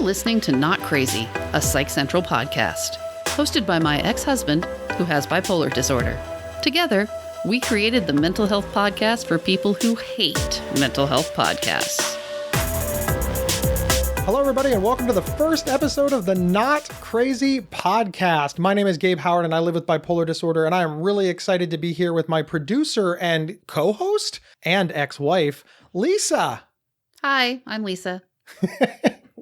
listening to Not Crazy, a Psych Central podcast, hosted by my ex-husband who has bipolar disorder. Together, we created the mental health podcast for people who hate mental health podcasts. Hello, everybody, and welcome to the first episode of the Not Crazy podcast. My name is Gabe Howard, and I live with bipolar disorder, and I am really excited to be here with my producer and co-host and ex-wife, Lisa. Hi, I'm Lisa.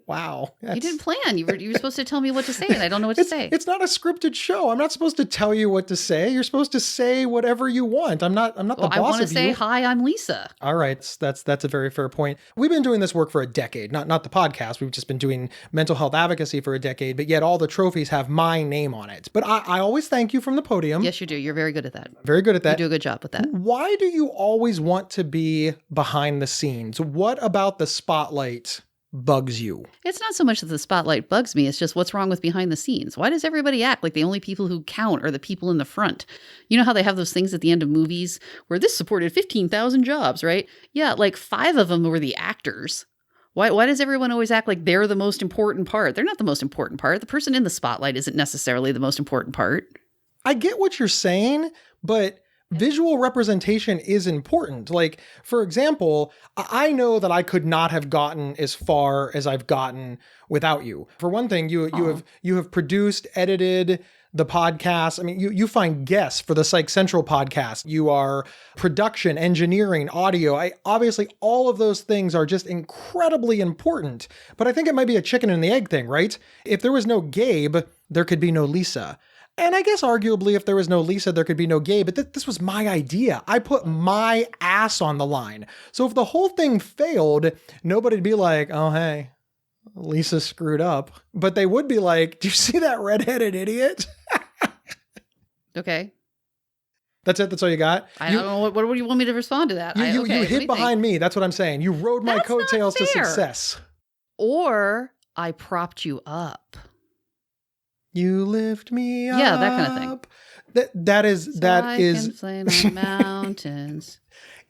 Wow. You didn't plan. You were supposed to tell me what to say, and I don't know what to say. It's not a scripted show. I'm not supposed to tell you what to say. You're supposed to say whatever you want. I'm not the boss of you. I want to say, hi, I'm Lisa. All right. That's a very fair point. We've been doing this work for a decade, not the podcast. We've just been doing mental health advocacy for a decade, but yet all the trophies have my name on it. But I always thank you from the podium. Yes, you do. You're very good at that. Very good at that. You do a good job with that. Why do you always want to be behind the scenes? What about the spotlight bugs you? It's not so much that the spotlight bugs me. It's just what's wrong with behind the scenes. Why does everybody act like the only people who count are the people in the front? You know how they have those things at the end of movies where this supported 15,000 jobs, right? Yeah, like 5 of them were the actors. Why does everyone always act like they're the most important part? They're not the most important part. The person in the spotlight isn't necessarily the most important part. I get what you're saying, but visual representation is important. Like, for example, I know that I could not have gotten as far as I've gotten without you. For one thing, you have produced, edited the podcast. I mean, you find guests for the Psych Central podcast. You are production, engineering, audio. Obviously, all of those things are just incredibly important. But I think it might be a chicken and the egg thing, right? If there was no Gabe, there could be no Lisa. And I guess arguably if there was no Lisa, there could be no Gabe, but this was my idea. I put my ass on the line. So if the whole thing failed, nobody'd be like, oh, hey, Lisa screwed up. But they would be like, do you see that redheaded idiot? Okay. That's it? That's all you got? I don't know. What do you want me to respond to that? You hid behind me. That's what I'm saying. You rode my coattails to success. Or I propped you up. You lift me up. Yeah, that kind of thing. That is. I can flame on mountains.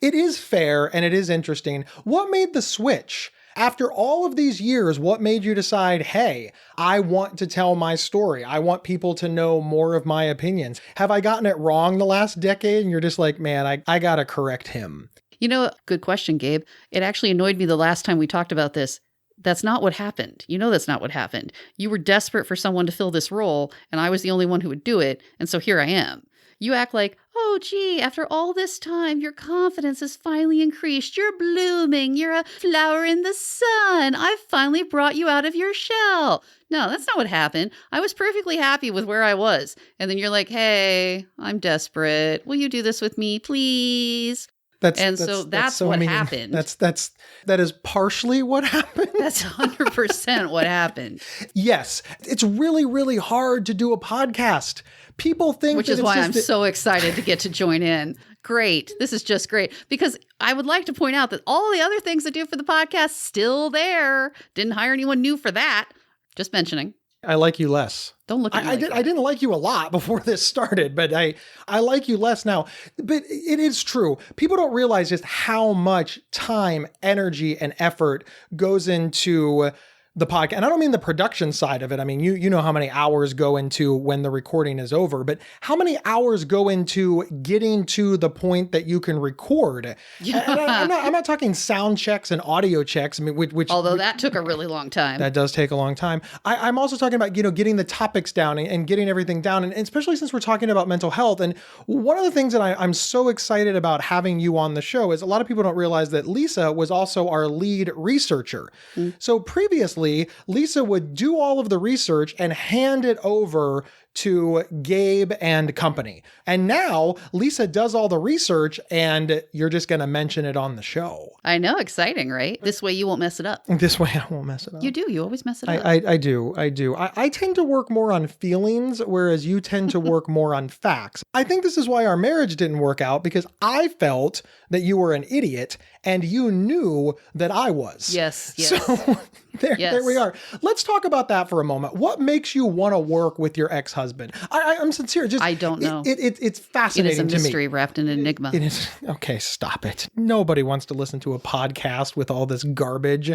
It is fair and it is interesting. What made the switch? After all of these years, what made you decide, hey, I want to tell my story. I want people to know more of my opinions. Have I gotten it wrong the last decade? And you're just like, man, I got to correct him. You know, good question, Gabe. It actually annoyed me the last time we talked about this. That's not what happened. You know that's not what happened. You were desperate for someone to fill this role, and I was the only one who would do it, and so here I am. You act like, oh, gee, after all this time, your confidence has finally increased. You're blooming. You're a flower in the sun. I've finally brought you out of your shell. No, that's not what happened. I was perfectly happy with where I was. And then you're like, hey, I'm desperate. Will you do this with me, please? That's so what happened. That is partially what happened. That's 100% what happened. Yes. It's really, really hard to do a podcast. People think Which is why I'm so excited to get to join in. Great. This is just great. Because I would like to point out that all the other things I do for the podcast still there. Didn't hire anyone new for that. Just mentioning. I like you less. Don't look at me. I didn't like you a lot before this started, but I like you less now. But it is true. People don't realize just how much time, energy, and effort goes into the podcast. And I don't mean the production side of it. I mean, you know how many hours go into when the recording is over, but how many hours go into getting to the point that you can record? Yeah. And I'm not talking sound checks and audio checks. I mean, which that took a really long time. That does take a long time. I'm also talking about, getting the topics down and getting everything down. And especially since we're talking about mental health. And one of the things that I'm so excited about having you on the show is a lot of people don't realize that Lisa was also our lead researcher. Mm. So previously, Lisa would do all of the research and hand it over to Gabe and company. And now Lisa does all the research and you're just going to mention it on the show. I know. Exciting, right? This way you won't mess it up. This way I won't mess it up. You do. You always mess it up. I do. I tend to work more on feelings, whereas you tend to work more on facts. I think this is why our marriage didn't work out, because I felt that you were an idiot and you knew that I was. Yes. So there we are. Let's talk about that for a moment. What makes you want to work with your ex-husband? I'm sincere. I don't know. It's fascinating to me. It is a mystery wrapped in enigma. It is. Okay, stop it. Nobody wants to listen to a podcast with all this garbage.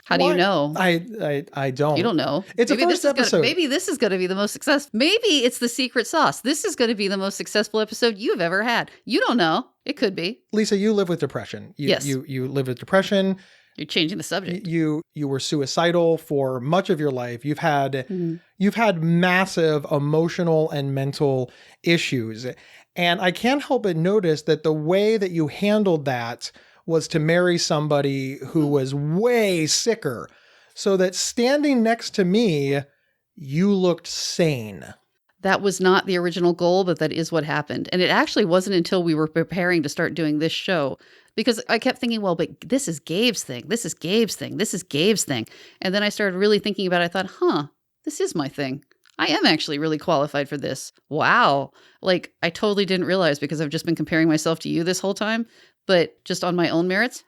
How do you know? I don't. You don't know. It's maybe a first episode. Maybe this is going to be the most successful. Maybe it's the secret sauce. This is going to be the most successful episode you've ever had. You don't know. It could be. Lisa, you live with depression. Yes. You live with depression. You're changing the subject. You were suicidal for much of your life. You've had massive emotional and mental issues. And I can't help but notice that the way that you handled that was to marry somebody who was way sicker, so that standing next to me, you looked sane. That was not the original goal, but that is what happened. And it actually wasn't until we were preparing to start doing this show, because I kept thinking, well, but this is Gabe's thing. This is Gabe's thing. This is Gabe's thing. And then I started really thinking about it. I thought, this is my thing. I am actually really qualified for this. Wow. Like, I totally didn't realize, because I've just been comparing myself to you this whole time, but just on my own merits,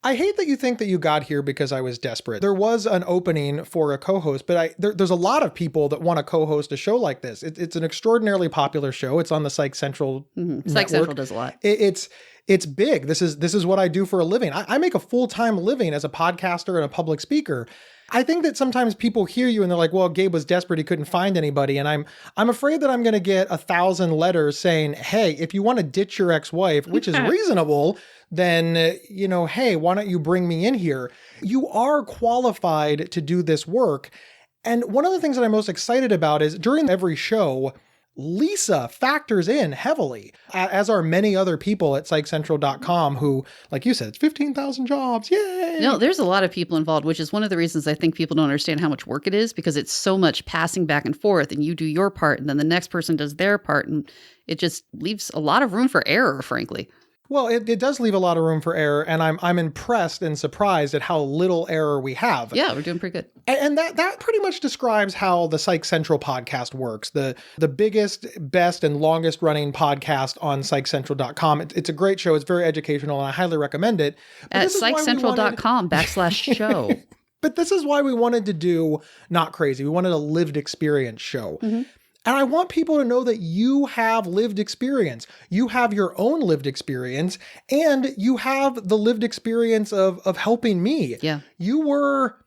I hate that you think that you got here because I was desperate. There was an opening for a co-host, but there's a lot of people that want to co-host a show like this. It's an extraordinarily popular show. It's on the Psych Central network. Psych Central does a lot. It's big. This is what I do for a living. I make a full-time living as a podcaster and a public speaker. I think that sometimes people hear you and they're like, well, Gabe was desperate. He couldn't find anybody. And I'm afraid that I'm going to get 1,000 letters saying, hey, if you want to ditch your ex-wife, which is reasonable, then, hey, why don't you bring me in here? You are qualified to do this work. And one of the things that I'm most excited about is during every show, Lisa factors in heavily, as are many other people at psychcentral.com who, like you said, it's 15,000 jobs. Yay! No, there's a lot of people involved, which is one of the reasons I think people don't understand how much work it is, because it's so much passing back and forth, and you do your part and then the next person does their part, and it just leaves a lot of room for error, frankly. Well, it does leave a lot of room for error, and I'm impressed and surprised at how little error we have. Yeah, we're doing pretty good. And that pretty much describes how the Psych Central podcast works. The biggest, best, and longest running podcast on psychcentral.com. It's a great show. It's very educational, and I highly recommend it. At psychcentral.com/show. But this is why we wanted to do Not Crazy. We wanted a lived experience show. Mm-hmm. And I want people to know that you have lived experience. You have your own lived experience, and you have the lived experience of helping me. Yeah. You were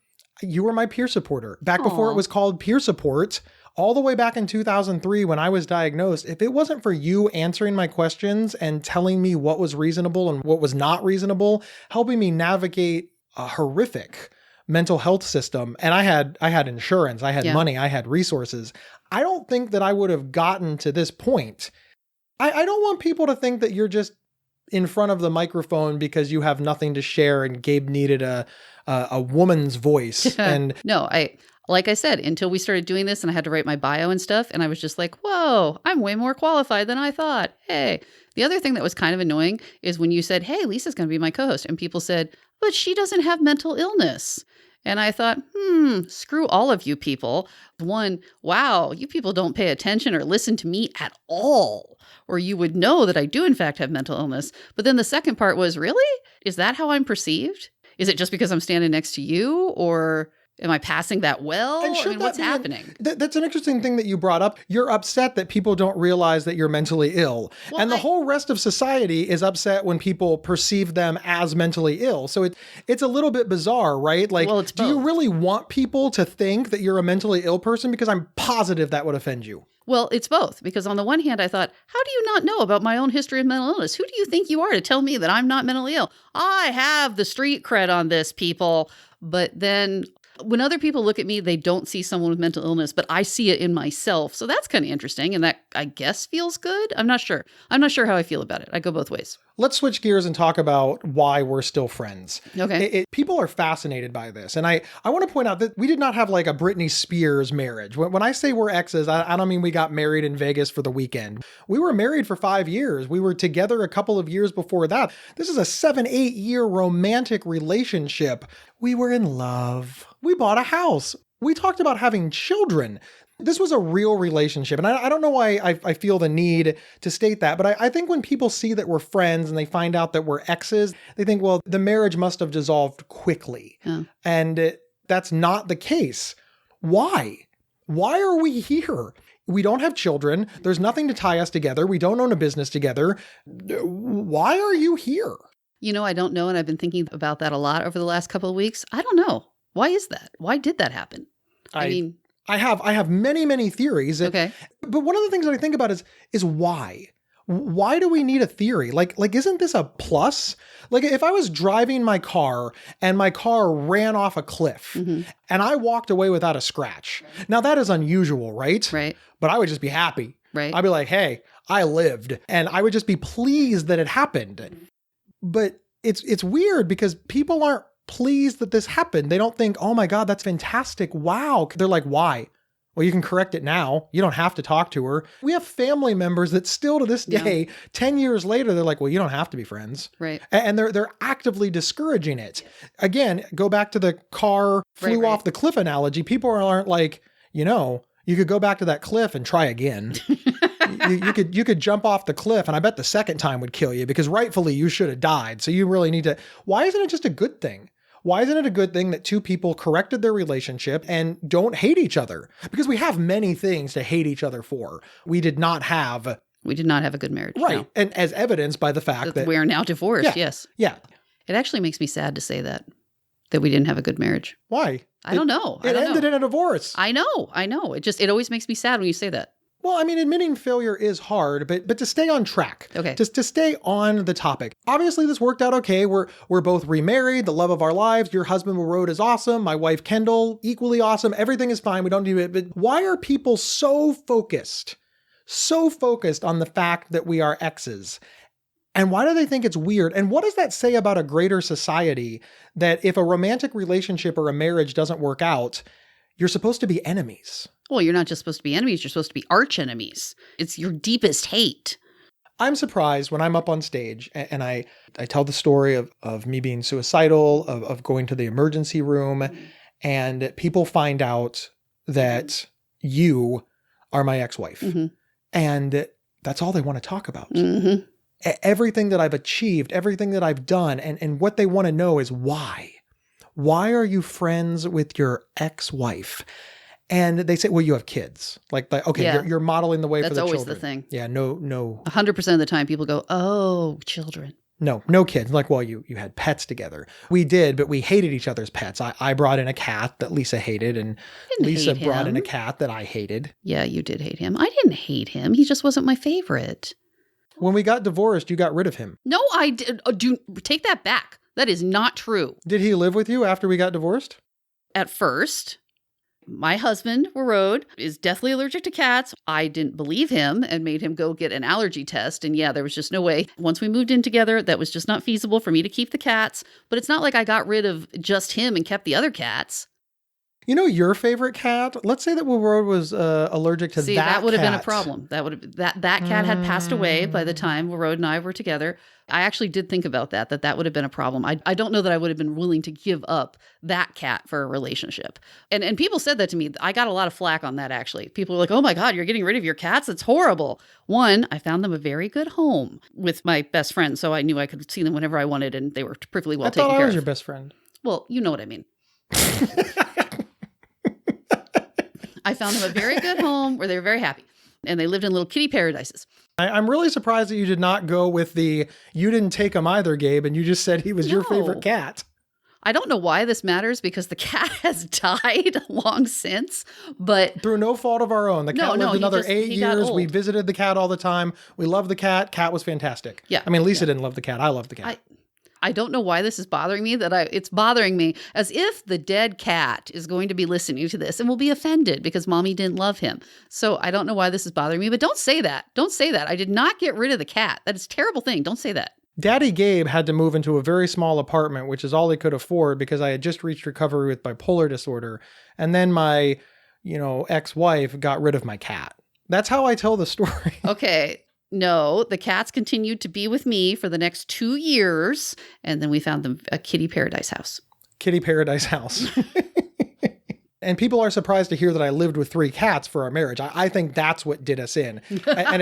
my peer supporter back before it was called peer support, all the way back in 2003 when I was diagnosed. If it wasn't for you answering my questions and telling me what was reasonable and what was not reasonable, helping me navigate a horrific mental health system, and I had insurance, I had money, I had resources, I don't think that I would have gotten to this point. I don't want people to think that you're just in front of the microphone because you have nothing to share and Gabe needed a woman's voice. And no, like I said, until we started doing this and I had to write my bio and stuff, and I was just like, whoa, I'm way more qualified than I thought. Hey. The other thing that was kind of annoying is when you said, hey, Lisa's going to be my co-host, and people said, but she doesn't have mental illness. And I thought, screw all of you people. One, wow, you people don't pay attention or listen to me at all, or you would know that I do in fact have mental illness. But then the second part was, really? Is that how I'm perceived? Is it just because I'm standing next to you, or am I passing that well? And I mean, what's happening? That's an interesting thing that you brought up. You're upset that people don't realize that you're mentally ill. Well, and the whole rest of society is upset when people perceive them as mentally ill. So it's a little bit bizarre, right? Like, well, do you really want people to think that you're a mentally ill person? Because I'm positive that would offend you. Well, it's both. Because on the one hand, I thought, how do you not know about my own history of mental illness? Who do you think you are to tell me that I'm not mentally ill? I have the street cred on this, people. But then when other people look at me, they don't see someone with mental illness, but I see it in myself. So that's kind of interesting. And that, I guess, feels good. I'm not sure. I'm not sure how I feel about it. I go both ways. Let's switch gears and talk about why we're still friends. Okay. People are fascinated by this. And I want to point out that we did not have like a Britney Spears marriage. When I say we're exes, I don't mean we got married in Vegas for the weekend. We were married for 5 years. We were together a couple of years before that. This is a 7-8 year romantic relationship. We were in love. We bought a house. We talked about having children. This was a real relationship. And I don't know why I feel the need to state that, but I think when people see that we're friends and they find out that we're exes, they think, well, the marriage must have dissolved quickly. Yeah. And that's not the case. Why? Why are we here? We don't have children. There's nothing to tie us together. We don't own a business together. Why are you here? You know, I don't know. And I've been thinking about that a lot over the last couple of weeks. I don't know. Why is that? Why did that happen? I have many, many theories. Okay. But one of the things that I think about is why? Why do we need a theory? Like, isn't this a plus? Like, if I was driving my car and my car ran off a cliff and I walked away without a scratch. Now that is unusual, right? Right. But I would just be happy. Right. I'd be like, hey, I lived. And I would just be pleased that it happened. But it's weird because people aren't pleased that this happened. They don't think, oh my God, that's fantastic. Wow. They're like, why? Well, you can correct it now. You don't have to talk to her. We have family members that still to this day, 10 years later, they're like, well, you don't have to be friends. Right. And they're actively discouraging it. Again, go back to the car flew off the cliff analogy. People aren't like, you could go back to that cliff and try again. You could jump off the cliff, and I bet the second time would kill you because rightfully you should have died. So you really need to. Why isn't it just a good thing? Why isn't it a good thing that two people corrected their relationship and don't hate each other? Because we have many things to hate each other for. We did not have a good marriage. Right. No. And as evidenced by the fact that we are now divorced. Yes. Yeah. It actually makes me sad to say that we didn't have a good marriage. Why? I don't know. It ended in a divorce. I know. It always makes me sad when you say that. Well, I mean, admitting failure is hard, but to stay on track, just to stay on the topic. Obviously, this worked out okay. We're both remarried, the love of our lives. Your husband, Rode, is awesome. My wife, Kendall, equally awesome. Everything is fine. We don't need it. But why are people so focused on the fact that we are exes? And why do they think it's weird? And what does that say about a greater society that if a romantic relationship or a marriage doesn't work out, you're supposed to be enemies? Well, you're not just supposed to be enemies. You're supposed to be arch enemies. It's your deepest hate. I'm surprised when I'm up on stage and I tell the story of me being suicidal, of going to the emergency room, and people find out that you are my ex-wife. And that's all they want to talk about. Everything that I've achieved, everything that I've done, and what they want to know is why. Why are you friends with your ex-wife? And they say, well, you have kids. You're modeling the way for the children. That's always the thing. Yeah, no. 100% of the time people go, oh, children. No kids. Like, well, you had pets together. We did, but we hated each other's pets. I brought in a cat that Lisa hated, and Lisa brought in a cat that I hated. Yeah, you did hate him. I didn't hate him. He just wasn't my favorite. When we got divorced, you got rid of him. No, I did. Take that back. That is not true. Did he live with you after we got divorced? At first. My husband, Rode, is deathly allergic to cats. I didn't believe him and made him go get an allergy test. And yeah, there was just no way. Once we moved in together, that was just not feasible for me to keep the cats. But it's not like I got rid of just him and kept the other cats. You know your favorite cat? Let's say that Rode was allergic to that cat. See, that would have been a problem. That cat had passed away by the time Rode and I were together. I actually did think about that would have been a problem. I don't know that I would have been willing to give up that cat for a relationship. And people said that to me. I got a lot of flack on that, actually. People were like, oh my God, you're getting rid of your cats? That's horrible. One, I found them a very good home with my best friend, so I knew I could see them whenever I wanted, and they were perfectly well taken care of. I thought I was your best friend. Well, you know what I mean. I found them a very good home where they were very happy. And they lived in little kitty paradises. I'm really surprised that you did not go with you didn't take him either, Gabe, and you just said he was your favorite cat. I don't know why this matters because the cat has died long since, but... Through no fault of our own. The cat lived another 8 years. We visited the cat all the time. We loved the cat. Cat was fantastic. Yeah. I mean, Lisa didn't love the cat. I loved the cat. I don't know why this is bothering me, it's bothering me as if the dead cat is going to be listening to this and will be offended because mommy didn't love him. So I don't know why this is bothering me, but don't say that. Don't say that. I did not get rid of the cat. That is a terrible thing. Don't say that. Daddy Gabe had to move into a very small apartment, which is all he could afford because I had just reached recovery with bipolar disorder. And then my, ex-wife got rid of my cat. That's how I tell the story. Okay. No, the cats continued to be with me for the next 2 years. And then we found them a kitty paradise house. Kitty paradise house. And people are surprised to hear that I lived with 3 cats for our marriage. I think that's what did us in. And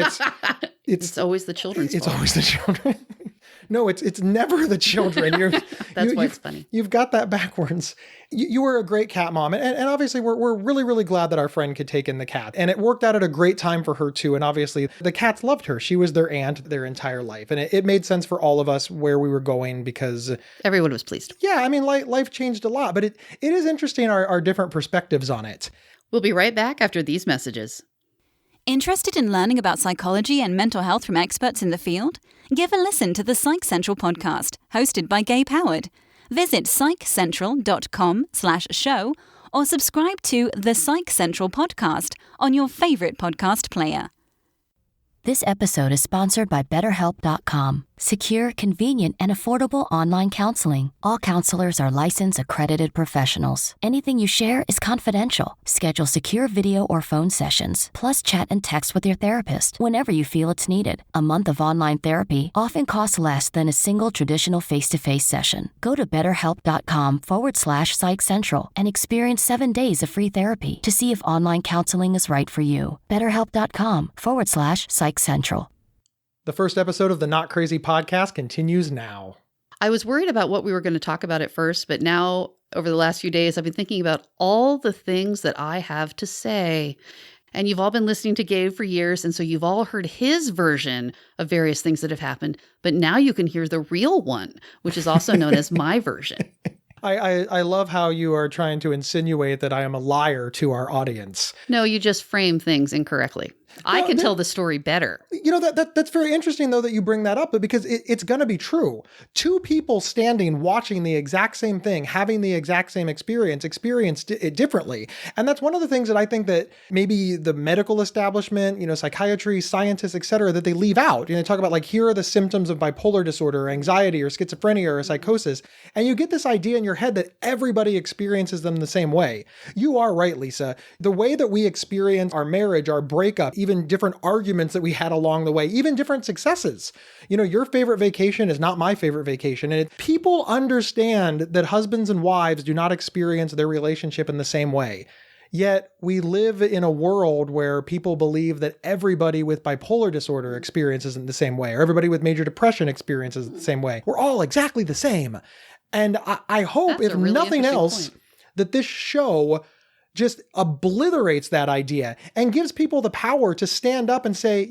it's always the children's fault. It's always the children. No, it's never the children. That's why it's funny. You've got that backwards. You were a great cat mom. And obviously we're really, really glad that our friend could take in the cat. And it worked out at a great time for her too. And obviously the cats loved her. She was their aunt their entire life. And it made sense for all of us where we were going because everyone was pleased. Yeah, I mean, life changed a lot, but it is interesting our different perspectives on it. We'll be right back after these messages. Interested in learning about psychology and mental health from experts in the field? Give a listen to the Psych Central Podcast, hosted by Gabe Howard. Visit psychcentral.com/show or subscribe to the Psych Central Podcast on your favorite podcast player. This episode is sponsored by BetterHelp.com. Secure, convenient, and affordable online counseling. All counselors are licensed, accredited professionals. Anything you share is confidential. Schedule secure video or phone sessions, plus chat and text with your therapist whenever you feel it's needed. A month of online therapy often costs less than a single traditional face-to-face session. Go to BetterHelp.com/Psych Central and experience 7 days of free therapy to see if online counseling is right for you. BetterHelp.com/Psych Central. The first episode of the Not Crazy podcast continues now. I was worried about what we were going to talk about at first, but now over the last few days, I've been thinking about all the things that I have to say. And you've all been listening to Gabe for years, and so you've all heard his version of various things that have happened. But now you can hear the real one, which is also known as my version. I love how you are trying to insinuate that I am a liar to our audience. No, you just frame things incorrectly. I can tell the story better. You know, that's very interesting, though, that you bring that up, but because it's going to be true. Two people standing, watching the exact same thing, having the exact same experience, experienced it differently. And that's one of the things that I think that maybe the medical establishment, psychiatry, scientists, et cetera, that they leave out. They talk about like, here are the symptoms of bipolar disorder, or anxiety, or schizophrenia, or psychosis. And you get this idea in your head that everybody experiences them the same way. You are right, Lisa. The way that we experience our marriage, our breakup, even different arguments that we had along the way, even different successes. Your favorite vacation is not my favorite vacation. And people understand that husbands and wives do not experience their relationship in the same way. Yet we live in a world where people believe that everybody with bipolar disorder experiences it the same way, or everybody with major depression experiences it the same way. We're all exactly the same. And I hope, if nothing else, that this show just obliterates that idea and gives people the power to stand up and say,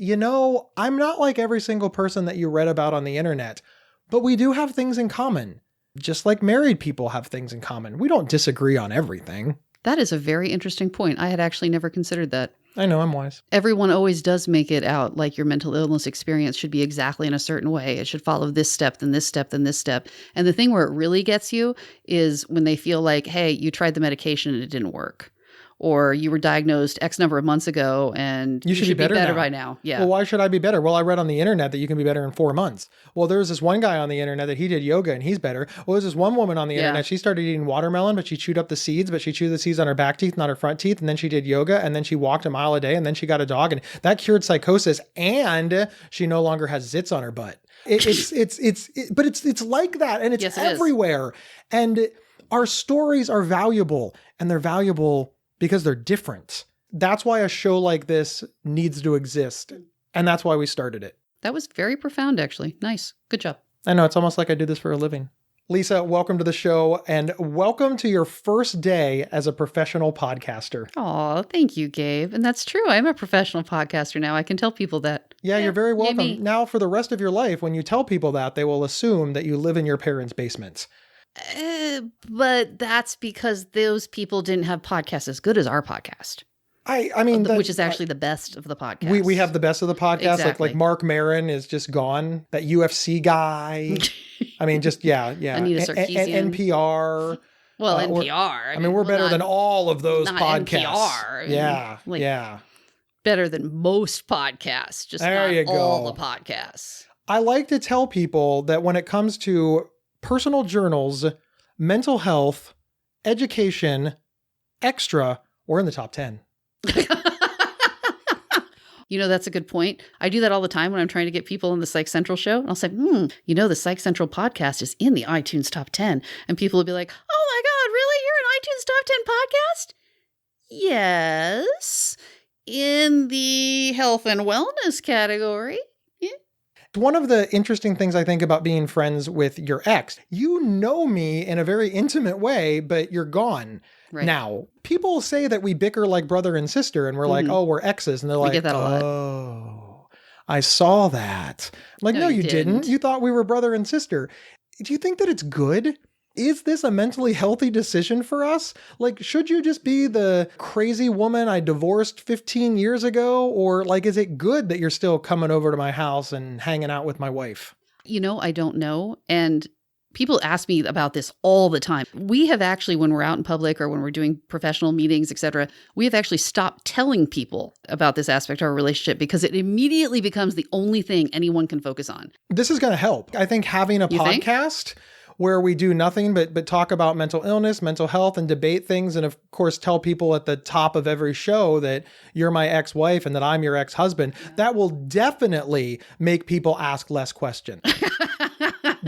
I'm not like every single person that you read about on the internet, but we do have things in common. Just like married people have things in common. We don't disagree on everything. That is a very interesting point. I had actually never considered that. I know, I'm wise. Everyone always does make it out like your mental illness experience should be exactly in a certain way. It should follow this step, then this step, then this step. And the thing where it really gets you is when they feel like, hey, you tried the medication and it didn't work. Or you were diagnosed X number of months ago and you should be better by now. Yeah. Well, why should I be better? Well, I read on the internet that you can be better in 4 months. Well, there's this one guy on the internet that he did yoga and he's better. Well, there's this one woman on the internet. She started eating watermelon, but she chewed up the seeds, but she chewed the seeds on her back teeth, not her front teeth. And then she did yoga and then she walked a mile a day and then she got a dog and that cured psychosis. And she no longer has zits on her butt. But it's like that. And it's everywhere. And our stories are valuable and they're valuable because they're different. That's why a show like this needs to exist. And that's why we started it. That was very profound, actually. Nice. Good job. I know. It's almost like I do this for a living. Lisa, welcome to the show and welcome to your first day as a professional podcaster. Oh, thank you, Gabe. And that's true. I'm a professional podcaster now. I can tell people that. Yeah, you're very welcome. Now, for the rest of your life, when you tell people that, they will assume that you live in your parents' basements. But that's because those people didn't have podcasts as good as our podcast. I mean, which is actually the best of the podcast. We have the best of the podcast. Exactly. Like Mark Maron is just gone. That UFC guy. I mean, just Anita Sarkeesian. NPR. Well, NPR. We're better than all of those podcasts. NPR. Yeah. Better than most podcasts. Just there not all the podcasts. I like to tell people that when it comes to personal journals, mental health, education, extra, we're in the top 10. That's a good point. I do that all the time when I'm trying to get people on the Psych Central show. And I'll say, the Psych Central podcast is in the iTunes top 10. And people will be like, oh my God, really? You're an iTunes top 10 podcast? Yes. In the health and wellness category. One of the interesting things I think about being friends with your ex, you know me in a very intimate way, but you're gone. Right. Now, people say that we bicker like brother and sister, and we're like, oh, we're exes. And they're like, get that a lot. oh, I saw that. Like, no, you didn't. You thought we were brother and sister. Do you think that it's good? Is this a mentally healthy decision for us? Like, should you just be the crazy woman I divorced 15 years ago? Or like, is it good that you're still coming over to my house and hanging out with my wife? I don't know. And people ask me about this all the time. We have actually, when we're out in public or when we're doing professional meetings, etc., we have actually stopped telling people about this aspect of our relationship because it immediately becomes the only thing anyone can focus on. This is going to help. I think having a podcast where we do nothing but talk about mental illness, mental health, and debate things. And of course, tell people at the top of every show that you're my ex-wife and that I'm your ex-husband. Yeah. That will definitely make people ask less questions.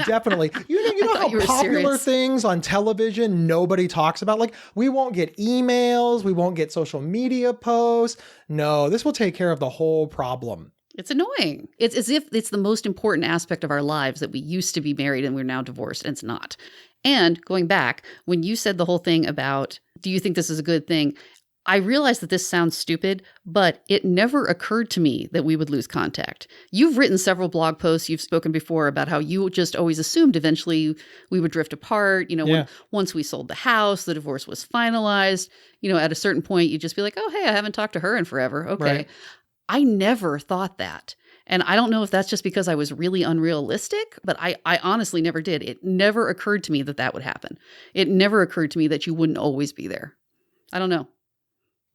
Definitely. You know how popular things on television nobody talks about? Like, we won't get emails. We won't get social media posts. No, this will take care of the whole problem. It's annoying. It's as if it's the most important aspect of our lives that we used to be married and we're now divorced, and it's not. And going back, when you said the whole thing about, do you think this is a good thing? I realize that this sounds stupid, but it never occurred to me that we would lose contact. You've written several blog posts. You've spoken before about how you just always assumed eventually we would drift apart. Once we sold the house, the divorce was finalized. At a certain point, you'd just be like, oh, hey, I haven't talked to her in forever. Okay. Right. I never thought that. And I don't know if that's just because I was really unrealistic, but I honestly never did. It never occurred to me that would happen. It never occurred to me that you wouldn't always be there. I don't know.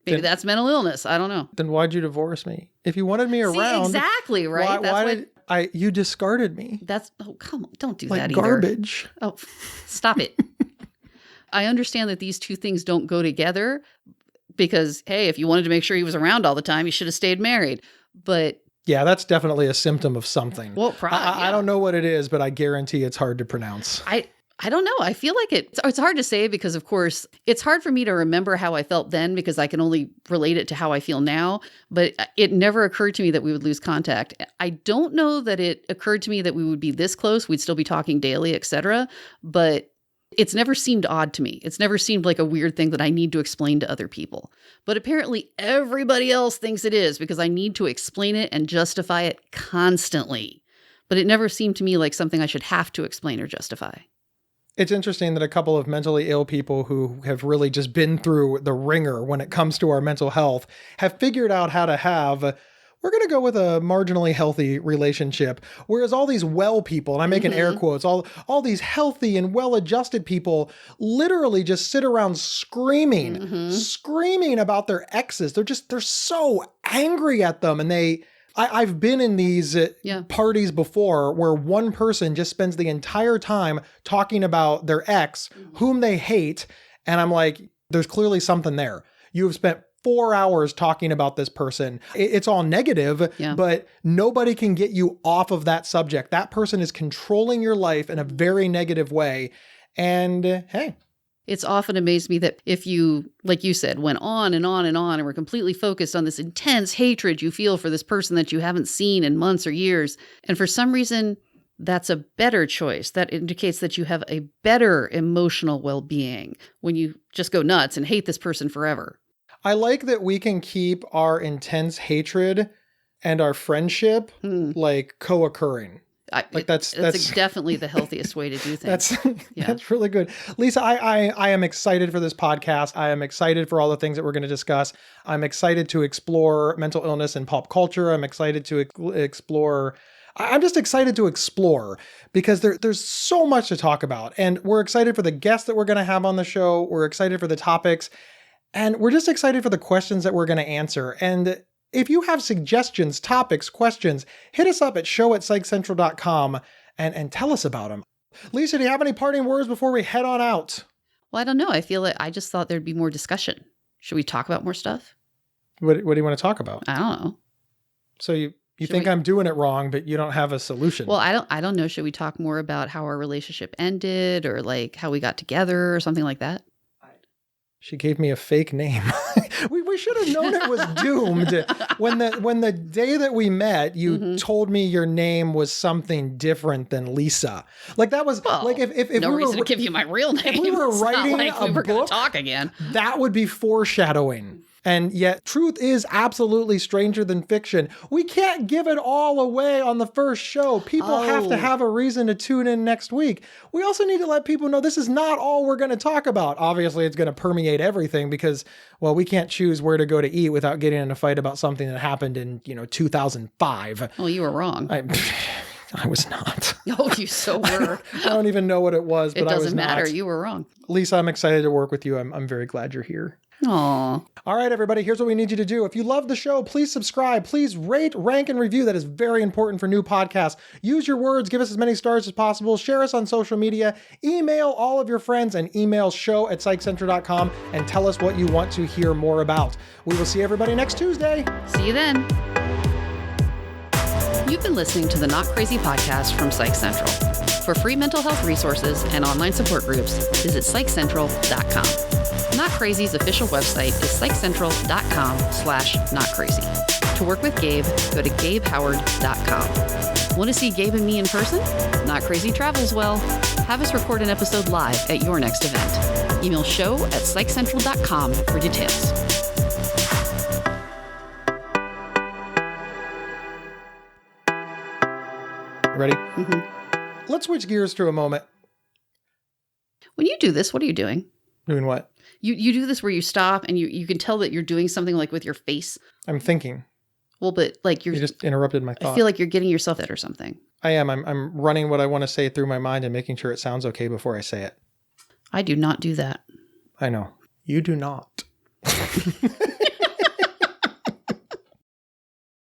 Maybe that's mental illness. I don't know. Then why'd you divorce me? If you wanted me around. Exactly, right? You discarded me? Come on. Don't do like that either. Garbage. Oh, stop it. I understand that these two things don't go together. Because, hey, if you wanted to make sure he was around all the time, you should have stayed married. But yeah, that's definitely a symptom of something. Well, probably. I don't know what it is, but I guarantee it's hard to pronounce. I don't know. I feel like it's hard to say because, of course, it's hard for me to remember how I felt then because I can only relate it to how I feel now. But it never occurred to me that we would lose contact. I don't know that it occurred to me that we would be this close. We'd still be talking daily, etc. But it's never seemed odd to me. It's never seemed like a weird thing that I need to explain to other people. But apparently everybody else thinks it is because I need to explain it and justify it constantly. But it never seemed to me like something I should have to explain or justify. It's interesting that a couple of mentally ill people who have really just been through the ringer when it comes to our mental health have figured out how to have we're going to go with a marginally healthy relationship. Whereas all these well people, and I'm making air quotes, all these healthy and well-adjusted people literally just sit around screaming about their exes. They're so angry at them. And I've been in these parties before where one person just spends the entire time talking about their ex, whom they hate. And I'm like, there's clearly something there. You have spent 4 hours talking about this person. It's all negative, but nobody can get you off of that subject. That person is controlling your life in a very negative way. And hey. It's often amazed me that if you, like you said, went on and on and on and were completely focused on this intense hatred you feel for this person that you haven't seen in months or years, and for some reason, that's a better choice. That indicates that you have a better emotional well-being when you just go nuts and hate this person forever. I like that we can keep our intense hatred and our friendship like co-occurring. That's definitely the healthiest way to do things. That's really good. Lisa, I am excited for this podcast. I am excited for all the things that we're going to discuss. I'm excited to explore mental illness and pop culture. I'm excited to explore. I'm just excited to explore because there's so much to talk about. And we're excited for the guests that we're going to have on the show. We're excited for the topics. And we're just excited for the questions that we're going to answer. And if you have suggestions, topics, questions, hit us up at show@psychcentral.com and tell us about them. Lisa, do you have any parting words before we head on out? Well, I don't know. I feel like I just thought there'd be more discussion. Should we talk about more stuff? What do you want to talk about? I don't know. So you think I'm doing it wrong, but you don't have a solution. Well, I don't know. Should we talk more about how our relationship ended or like how we got together or something like that? She gave me a fake name. we we should have known it was doomed. When the day that we met, you told me your name was something different than Lisa. Like that was like if no we reason were, to give you my real name. if we were It's not writing like a we were going book, to talk again. that would be foreshadowing. And yet truth is absolutely stranger than fiction. We can't give it all away on the first show. People have to have a reason to tune in next week. We also need to let people know this is not all we're going to talk about. Obviously, it's going to permeate everything because, well, we can't choose where to go to eat without getting in a fight about something that happened in, 2005. Well, you were wrong. I was not. Oh, you so were. I don't even know what it was, but It I was doesn't not. matter. You were wrong. Lisa, I'm excited to work with you. I'm very glad you're here. Aw. All right, everybody, here's what we need you to do. If you love the show, please subscribe. Please rate, rank, and review. That is very important for new podcasts. Use your words. Give us as many stars as possible. Share us on social media. Email all of your friends and email show@psychcentral.com and tell us what you want to hear more about. We will see everybody next Tuesday. See you then. You've been listening to the Not Crazy podcast from Psych Central. For free mental health resources and online support groups, visit psychcentral.com. Not Crazy's official website is psychcentral.com/notcrazy. To work with Gabe, go to gabehoward.com. Want to see Gabe and me in person? Not Crazy travels well. Have us record an episode live at your next event. Email show@psychcentral.com for details. Ready? Let's switch gears for a moment. When you do this, what are you doing? Doing what? You do this where you stop and you can tell that you're doing something like with your face. I'm thinking. Well, but like You just interrupted my thought. I feel like you're getting yourself that or something. I am. I'm running what I want to say through my mind and making sure it sounds okay before I say it. I do not do that. I know. You do not.